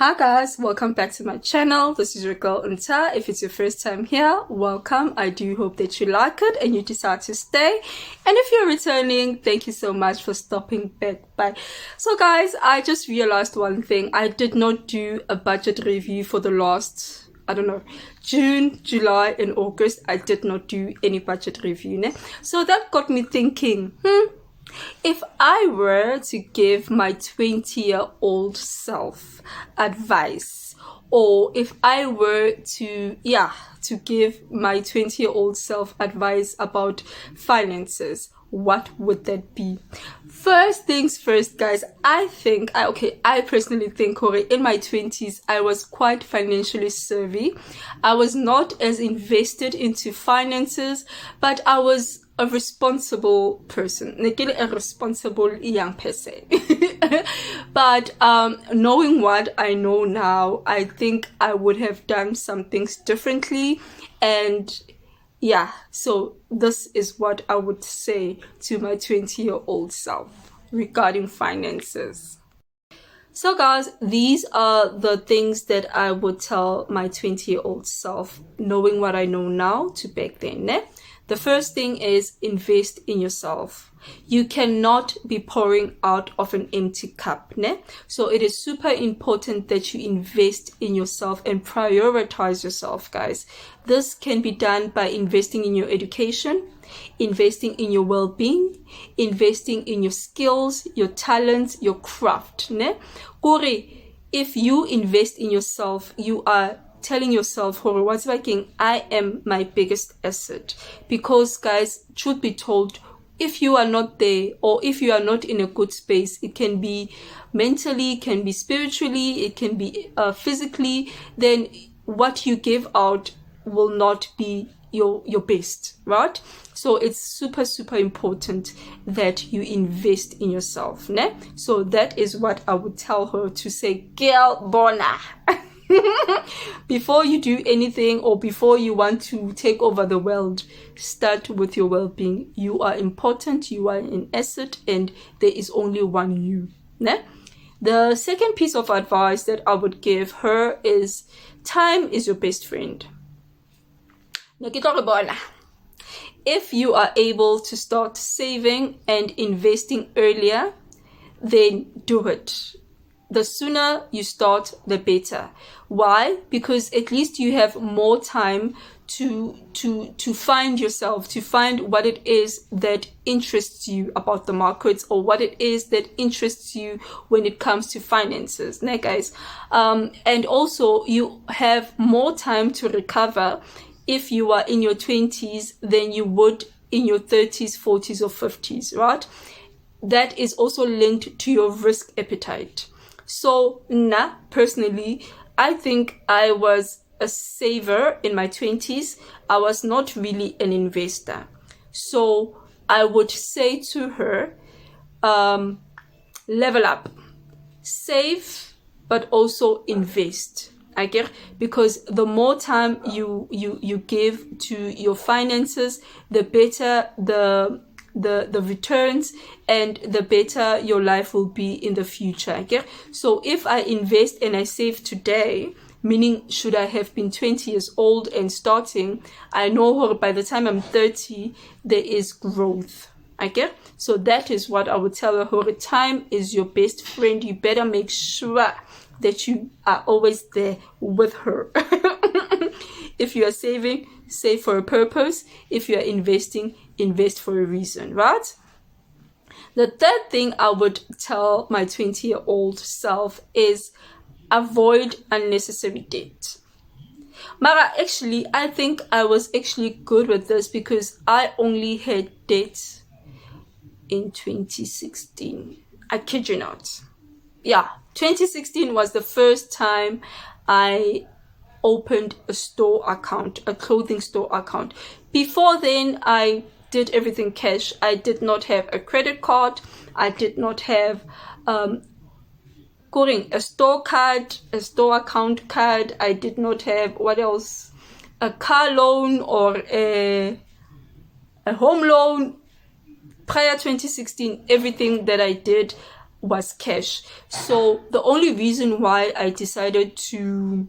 Hi guys, welcome back to my channel. This is your girl Unta. If it's your first time here, welcome. I do hope that you like it and you decide to stay. And if you're returning, thank you so much for stopping back by. So guys, I just realized one thing. I did not do a budget review for the last, I don't know, June, July and August. I did not do any budget review. Ne? So that got me thinking, if I were to give my 20-year-old self advice, or if I were to give my 20-year-old self advice about finances, what would that be? First things first, guys, I personally think in my 20s, I was quite financially savvy. I was not as invested into finances, but I was a responsible person, a responsible young person. But knowing what I know now, I think I would have done some things differently. And yeah, so this is what I would say to my 20-year-old self regarding finances. So guys, these are the things that I would tell my 20-year-old self, knowing what I know now to back then. Ne? The first thing is invest in yourself. You cannot be pouring out of an empty cup. Ne? So it is super important that you invest in yourself and prioritize yourself, guys. This can be done by investing in your education, investing in your well-being, investing in your skills, your talents, your craft. Ne? Kore, if you invest in yourself, you are telling yourself, I am my biggest asset. Because guys, truth be told, if you are not there, or if you are not in a good space, it can be mentally, it can be spiritually, it can be physically, then what you give out will not be your best, right? So it's super important that you invest in yourself, ne? So that is what I would tell her to say, girl, bona. Before you do anything, or before you want to take over the world, start with your well-being. You are important, you are an asset, and there is only one you. Ne? The second piece of advice that I would give her is time is your best friend. If you are able to start saving and investing earlier, then do it. The sooner you start, the better. Why? Because at least you have more time to find yourself, to find what it is that interests you about the markets, or what it is that interests you when it comes to finances, ne, guys? And also you have more time to recover if you are in your 20s than you would in your 30s, 40s, or 50s, right? That is also linked to your risk appetite. So, personally, I think I was a saver in my 20s. I was not really an investor. So, I would say to her, level up. Save, but also invest. I get, because the more time you give to your finances, the better the returns, and the better your life will be in the future. Okay? So if I invest and I save today, meaning should I have been 20 years old and starting, I know by the time I'm 30, there is growth. Okay? So that is what I would tell her. Time is your best friend. You better make sure that you are always there with her. If you are saving, save for a purpose. If you are investing, invest for a reason, right? The third thing I would tell my 20-year-old self is avoid unnecessary debt. Mara, actually, I think I was actually good with this because I only had debt in 2016. I kid you not. Yeah, 2016 was the first time I opened a store account, a clothing store account. Before then, I did everything cash. I did not have a credit card. I did not have a store card, a store account card. I did not have, what else? A car loan or a home loan. Prior 2016, everything that I did, was cash. So the only reason why I decided to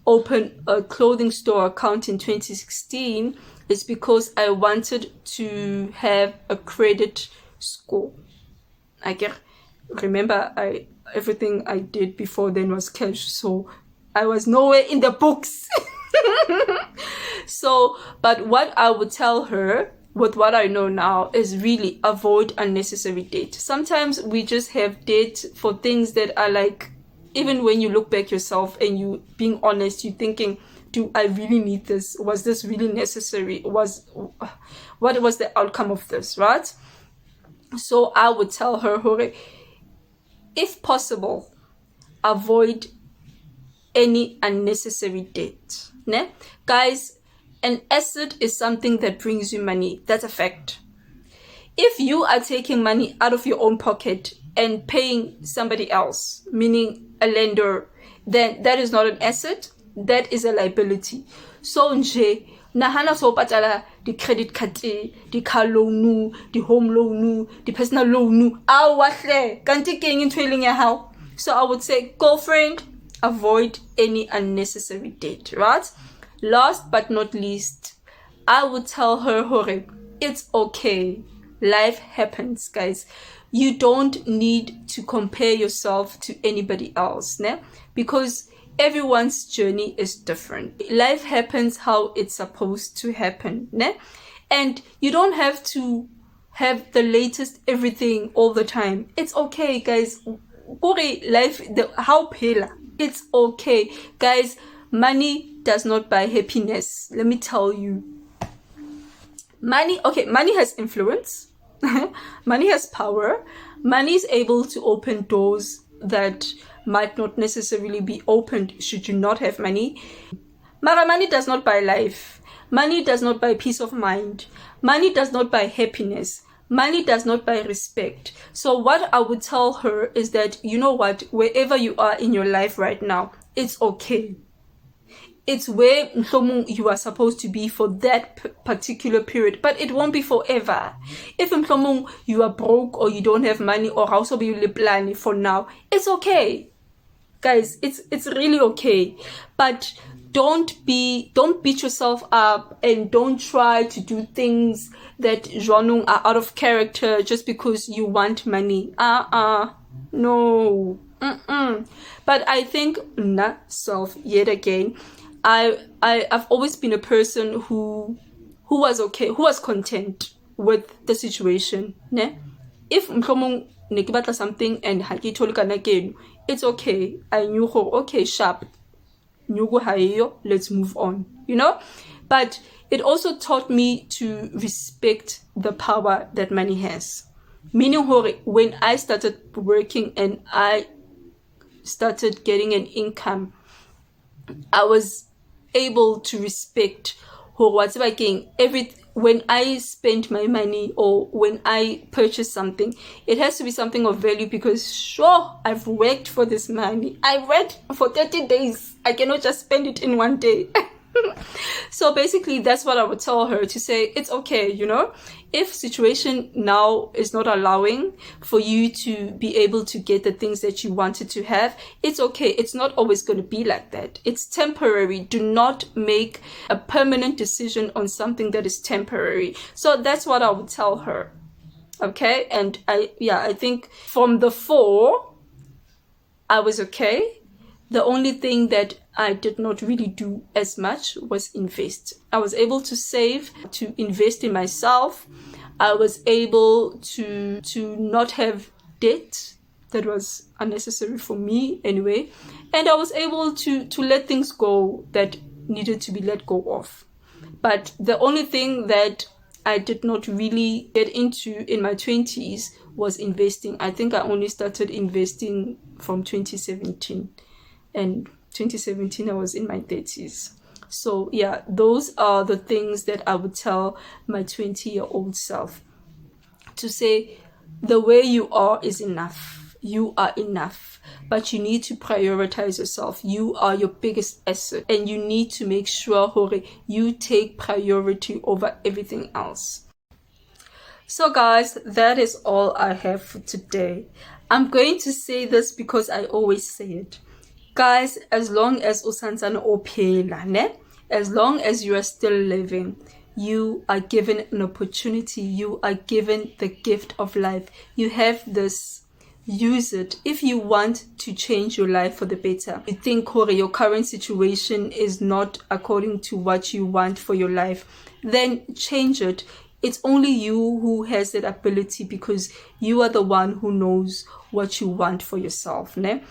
open a clothing store account in 2016 is because I wanted to have a credit score. Remember, everything I did before then was cash, so I was nowhere in the books. So, but what I would tell her with what I know now is really avoid unnecessary debt. Sometimes we just have debt for things that are like, even when you look back yourself and you being honest, you're thinking, do I really need this? Was this really necessary? What was the outcome of this, right? So I would tell her, Hore, if possible, avoid any unnecessary debt. Ne? Guys, an asset is something that brings you money. That's a fact. If you are taking money out of your own pocket and paying somebody else, meaning a lender, then that is not an asset, that is a liability. So nje nahana so patala the credit card, the car loan, the home loan, the personal loan, awahle kanti keng intweling ya how. So I would say, girlfriend, avoid any unnecessary debt, right? Last but not least, I would tell her, Hore, it's okay. Life happens, guys. You don't need to compare yourself to anybody else, ne? Because everyone's journey is different. Life happens how it's supposed to happen, ne? And you don't have to have the latest everything all the time. It's okay, guys. Life, how pela. It's okay, guys. Money does not buy happiness. Let me tell you. Money has influence. Money has power. Money is able to open doors that might not necessarily be opened should you not have money. Mara, money does not buy life. Money does not buy peace of mind. Money does not buy happiness. Money does not buy respect. So what I would tell her is that, you know what, wherever you are in your life right now, it's okay. It's where you are supposed to be for that particular period, but it won't be forever. If you are broke or you don't have money or also be plan for now, it's okay. Guys, it's really okay. But don't beat yourself up and don't try to do things that are out of character just because you want money. No. But I think self yet again, I've always been a person who was okay, who was content with the situation. Ne? If ne ke batla something and ha ke thole kana keno, it's okay. I knew okay, sharp. Let's move on, you know. But it also taught me to respect the power that money has. Meaning, when I started working and I started getting an income, I was able to respect when I spend my money or when I purchase something, it has to be something of value because sure, I've worked for this money. I worked for 30 days. I cannot just spend it in one day. So basically that's what I would tell her, to say it's okay, you know, if situation now is not allowing for you to be able to get the things that you wanted to have, it's okay. It's not always going to be like that. It's temporary. Do not make a permanent decision on something that is temporary. So that's what I would tell her. Okay. And I think from the 4, I was okay. The only thing that I did not really do as much was invest. I was able to save, to invest in myself. I was able to not have debt that was unnecessary for me anyway. And I was able to let things go that needed to be let go of. But the only thing that I did not really get into in my 20s was investing. I think I only started investing from 2017. And 2017, I was in my 30s. So yeah, those are the things that I would tell my 20-year-old self. To say, the way you are is enough. You are enough. But you need to prioritize yourself. You are your biggest asset. And you need to make sure, you take priority over everything else. So guys, that is all I have for today. I'm going to say this because I always say it. Guys, as long as usansana ophela, ne? As long as you are still living, you are given an opportunity. You are given the gift of life. You have this. Use it. If you want to change your life for the better, you think your current situation is not according to what you want for your life, then change it. It's only you who has that ability, because you are the one who knows what you want for yourself, ne?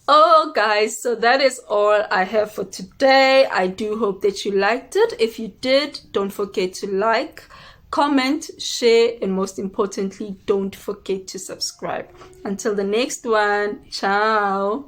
Oh guys, so that is all I have for today. I do hope that you liked it. If you did, don't forget to like, comment, share, and most importantly, don't forget to subscribe. Until the next one, ciao.